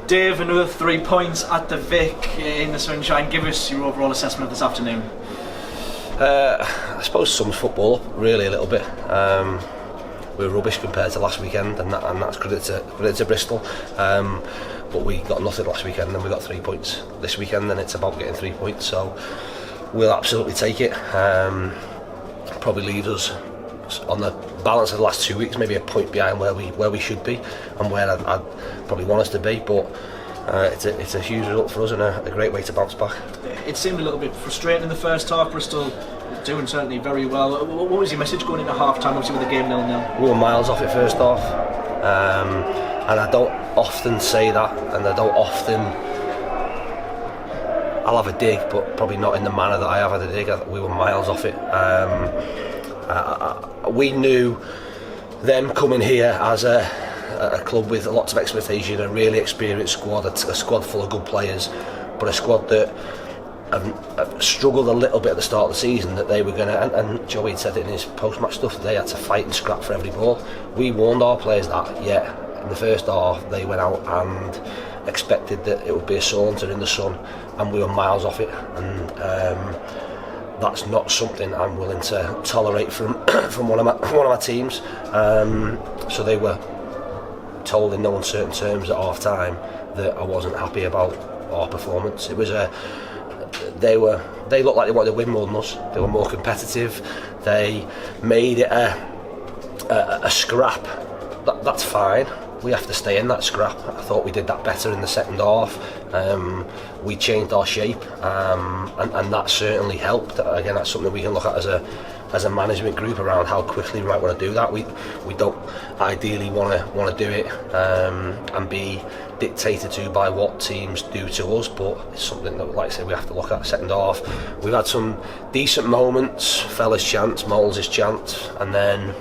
Dave, another 3 points at the Vic in the sunshine. Give us your overall assessment of this afternoon. I suppose sums football up really a little bit. We were rubbish compared to last weekend, and that's credit to Bristol. But we got nothing last weekend, and we got 3 points this weekend, and it's about getting 3 points. So we'll absolutely take it. Probably leaves us on the balance of the last 2 weeks, maybe a point behind where we should be, and where I'd probably want us to be. But it's a huge result for us, and a great way to bounce back. It seemed a little bit frustrating in the first half. Bristol doing certainly very well. What was your message going into half time, obviously with the game 0-0? We were miles off it first half, and I don't often say that, and I don't often. I'll have a dig, but probably not in the manner that I have had a dig. We were miles off it. We knew them coming here as a club with lots of expectation, a really experienced squad, a squad full of good players, but a squad that have struggled a little bit at the start of the season, that they were going to, and Joey said it in his post-match stuff, that they had to fight and scrap for every ball. We warned our players that, yet in the first half they went out and expected that it would be a saunter in the sun, and we were miles off it, and that's not something I'm willing to tolerate from one of my teams. So they were told in no uncertain terms at half time that I wasn't happy about our performance. It was they looked like they wanted to win more than us. They were more competitive. They made it a scrap. That's fine. We have to stay in that scrap. I thought we did that better in the second half. We changed our shape, and that certainly helped. Again, that's something we can look at as a management group around how quickly we might want to do that. We don't ideally want to do it and be dictated to by what teams do to us, but it's something that, like I say, we have to look at. Second half, we've had some decent moments. Fella's chance, Moles' chance, and then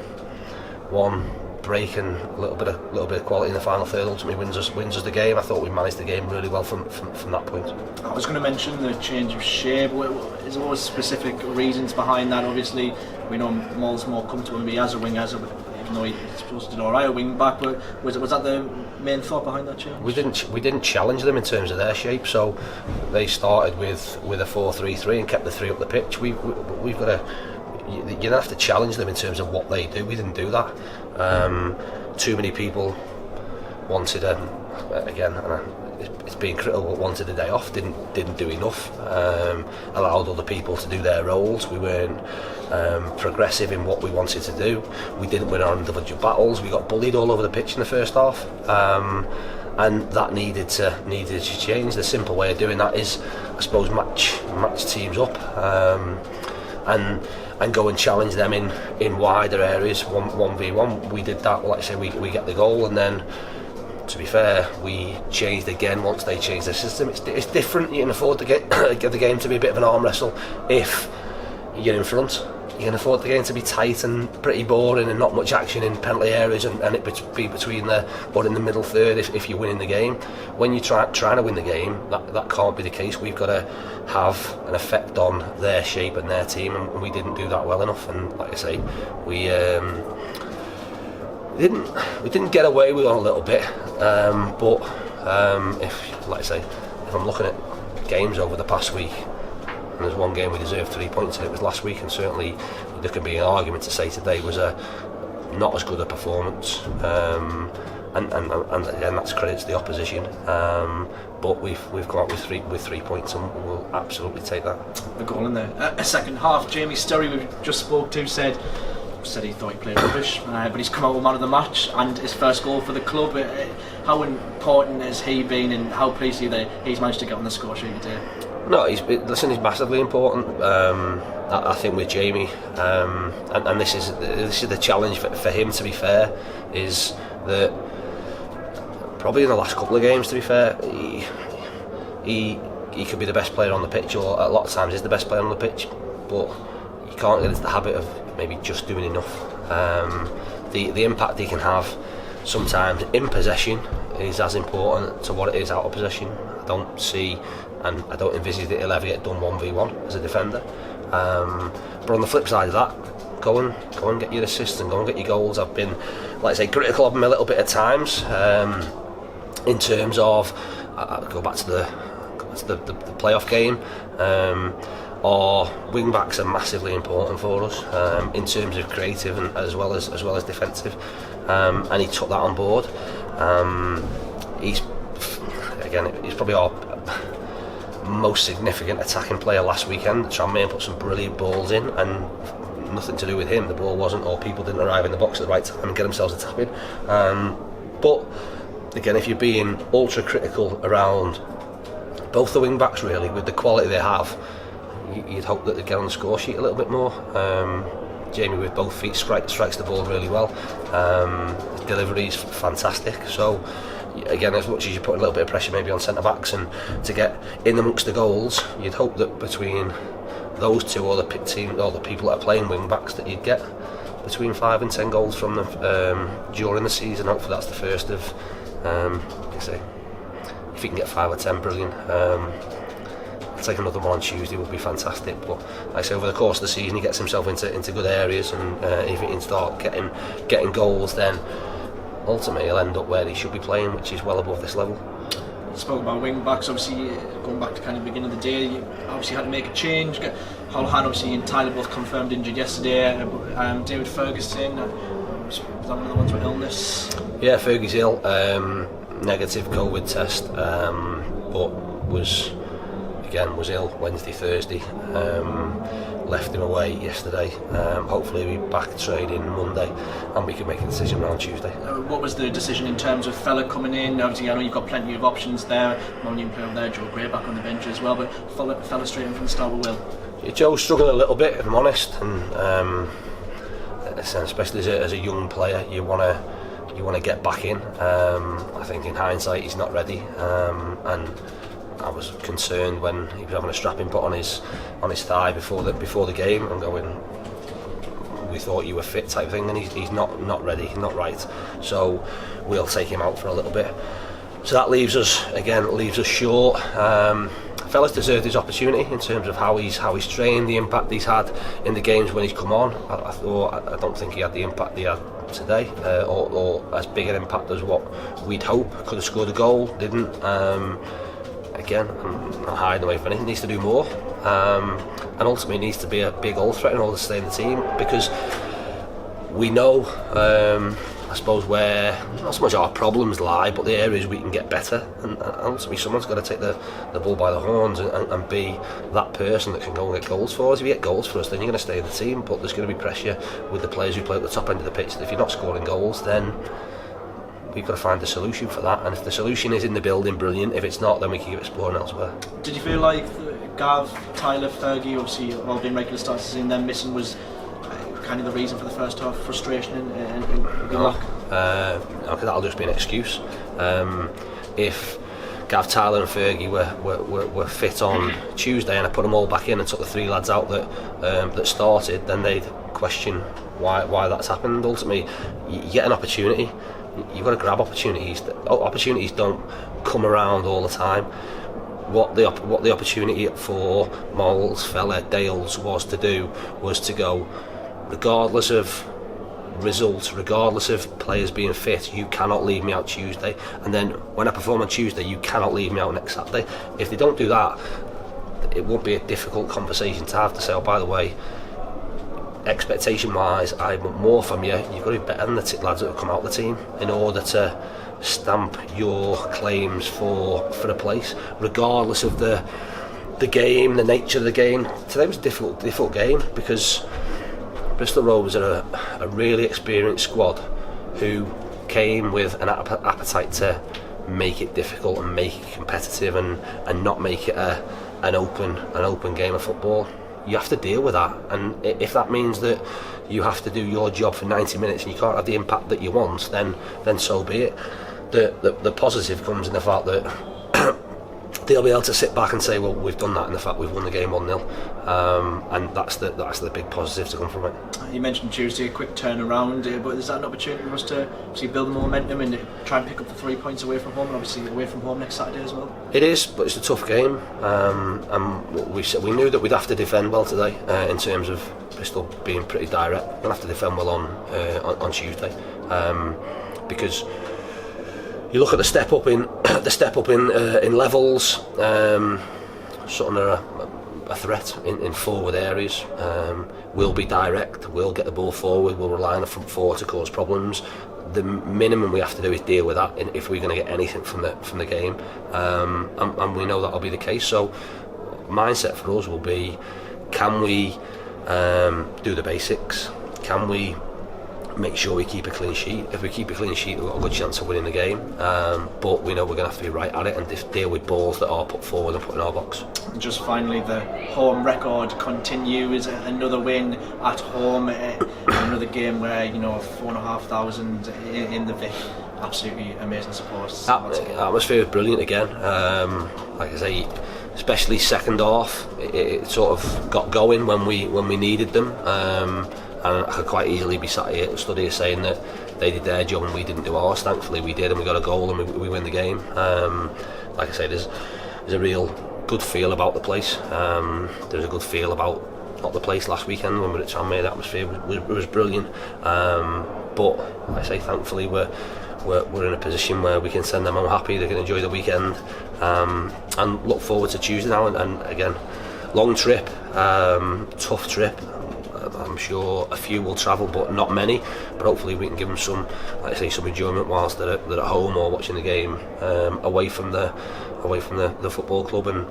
one break and a little bit of quality in the final third ultimately wins us the game. I thought we managed the game really well from that point. I was going to mention the change of shape. Is there always specific reasons behind that? Obviously, we know Mole's more comfortable maybe as a winger, even though he's supposed to do alright, a wing back. But was that the main thought behind that change? We didn't challenge them in terms of their shape. So they started with a 4-3-3 and kept the three up the pitch. We've got to. You don't have to challenge them in terms of what they do. We didn't do that. Too many people wanted it's being critical, but wanted a day off. Didn't do enough. Allowed other people to do their roles. We weren't progressive in what we wanted to do. We didn't win our individual battles. We got bullied all over the pitch in the first half, and that needed to change. The simple way of doing that is, I suppose, match teams up. And go and challenge them in wider areas, 1v1. We did that. Like I say, we get the goal, and then, to be fair, we changed again once they changed the system. It's different. You can afford to get the game to be a bit of an arm wrestle if you're in front. You can afford the game to be tight and pretty boring and not much action in penalty areas, and it be between in the middle third if you're winning the game. When you're trying to win the game, that can't be the case. We've got to have an effect on their shape and their team, and we didn't do that well enough. And like I say, we didn't get away with it a little bit. But if I'm looking at games over the past week, and there's one game we deserved 3 points, and it was last week, and certainly there can be an argument to say today was not as good a performance, and that's credit to the opposition, but we've come out with 3 points, and we'll absolutely take that. The goal in there. A second half, Jamie Sturry, we just spoke to, said he thought he played rubbish, but he's come out with man of the match and his first goal for the club. How important has he been, and how pleased are you that he's managed to get on the score sheet today? No, he's massively important. I think with Jamie, and this is the challenge for him. To be fair, is that probably in the last couple of games, to be fair, he could be the best player on the pitch, or a lot of times is the best player on the pitch, but you can't get into the habit of maybe just doing enough. The impact he can have sometimes in possession is as important to what it is out of possession. I don't see, and I don't envisage that he'll ever get done 1v1 as a defender. But on the flip side of that, go and get your assists and go and get your goals. I've been, like I say, critical of him a little bit at times. in terms of go back to the playoff game. Our wingbacks are massively important for us in terms of creative and as well as defensive, and he took that on board. He's probably our most significant attacking player last weekend. Challinor put some brilliant balls in, and nothing to do with him. The ball wasn't, or people didn't arrive in the box at the right time and get themselves a tap in. But again, if you're being ultra critical around both the wing backs, really, with the quality they have, you'd hope that they get on the score sheet a little bit more. Jamie with both feet strikes the ball really well. His delivery's fantastic. So again, as much as you put a little bit of pressure maybe on centre backs and to get in amongst the goals, you'd hope that between those two or the team or the people that are playing wing backs that you'd get between 5 and 10 goals from them during the season. Hopefully that's the first of if you can get 5 or 10, brilliant. Take another one on Tuesday would be fantastic, but like I say, over the course of the season he gets himself into good areas, and if he can start getting goals, then ultimately he'll end up where he should be playing, which is well above this level. You spoke about wing backs, obviously going back to kind of the beginning of the day, you obviously had to make a change. Holohan obviously and Tyler both confirmed injured yesterday. David Ferguson, was that one of the ones with illness? Yeah, Fergie's ill, negative COVID test, but was ill Wednesday, Thursday, left him away yesterday. Hopefully he'll be back training Monday and we can make a decision around Tuesday. What was the decision in terms of Fella coming in? Obviously I know you've got plenty of options there, Monian player there, Joe Gray back on the bench as well, but Fella straight in from the start with Will. Yeah, Joe's struggling a little bit, if I'm honest, and especially as a young player you want to get back in. I think in hindsight he's not ready, and I was concerned when he was having a strapping put on his thigh before the game and going, we thought you were fit type thing, and he's not ready, not right. So we'll take him out for a little bit. So that leaves us short. Fella's deserved his opportunity in terms of how he's trained, the impact he's had in the games when he's come on. I don't think he had the impact he had today, or as big an impact as what we'd hope. Could have scored a goal, didn't. Again, I'm not hiding away from anything. He needs to do more, and ultimately needs to be a big goal threat in order to stay in the team, because we know, I suppose, where not so much our problems lie, but the areas we can get better, and ultimately someone's got to take the bull by the horns and be that person that can go and get goals for us. If you get goals for us, then you're going to stay in the team, but there's going to be pressure with the players who play at the top end of the pitch that if you're not scoring goals, then we've got to find a solution for that, and if the solution is in the building, brilliant. If it's not, then we can keep exploring elsewhere. Did you feel like Gav, Tyler, Fergie, obviously all being regular starters in them missing, was kind of the reason for the first half frustration and good luck? No, that'll just be an excuse. If Gav, Tyler and Fergie were fit on Tuesday and I put them all back in and took the 3 lads out that started, then they'd question why that's happened. Ultimately, you get an opportunity, you've got to grab opportunities. Opportunities don't come around all the time. What the opportunity for Moles, Fella, Dales was to go, regardless of results, regardless of players being fit, you cannot leave me out Tuesday, and then when I perform on Tuesday you cannot leave me out next Saturday. If they don't do that, it won't be a difficult conversation to have to say, oh, by the way, expectation wise I want more from you, you've got to be better than the lads that have come out of the team in order to stamp your claims for a place, regardless of the game, the nature of the game. Today was a difficult game because Bristol Rovers are a really experienced squad who came with an appetite to make it difficult and make it competitive and not make it an open game of football. You have to deal with that, and if that means that you have to do your job for 90 minutes and you can't have the impact that you want, then so be it. The positive comes in the fact that they'll be able to sit back and say, well, we've done that in the fact we've won the game 1-0, and that's the big positive to come from it. You mentioned Tuesday, a quick turnaround, but is that an opportunity for us to obviously build the momentum and try and pick up the 3 points away from home, and obviously away from home next Saturday as well? It is, but it's a tough game, and we knew that we'd have to defend well today, in terms of Bristol being pretty direct. We're going to have to defend well on Tuesday, because you look at the step up in the step up in levels. Sutton are a threat in forward areas. We'll be direct, we'll get the ball forward, we'll rely on the front four to cause problems. The minimum we have to do is deal with that if we're going to get anything from the game, and we know that'll be the case. So mindset for us will be, can we do the basics? Can we make sure we keep a clean sheet? If we keep a clean sheet, we've got a good chance of winning the game, but we know we're going to have to be right at it and deal with balls that are put forward and put in our box. Just finally, the home record continues. Another win at home, another game where 4,500 in the Vic. Absolutely amazing support. Atmosphere was brilliant again. Like I say, especially second half, it sort of got going when we needed them. And I could quite easily be stood here saying that they did their job and we didn't do ours. Thankfully we did, and we got a goal and we win the game. Like I say, there's a real good feel about the place. There's a good feel about not the place last weekend when we were at Challinor. The atmosphere was brilliant. But like I say, thankfully we're in a position where we can send them home happy. They can enjoy the weekend, and look forward to Tuesday now. And again, long trip, tough trip. I'm sure a few will travel, but not many. But hopefully we can give them some, like I say, some enjoyment whilst they're at home or watching the game, away from the football club. And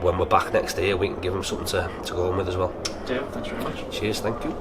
when we're back next year, we can give them something to go on with as well. Dave, thanks very much. Cheers, thank you.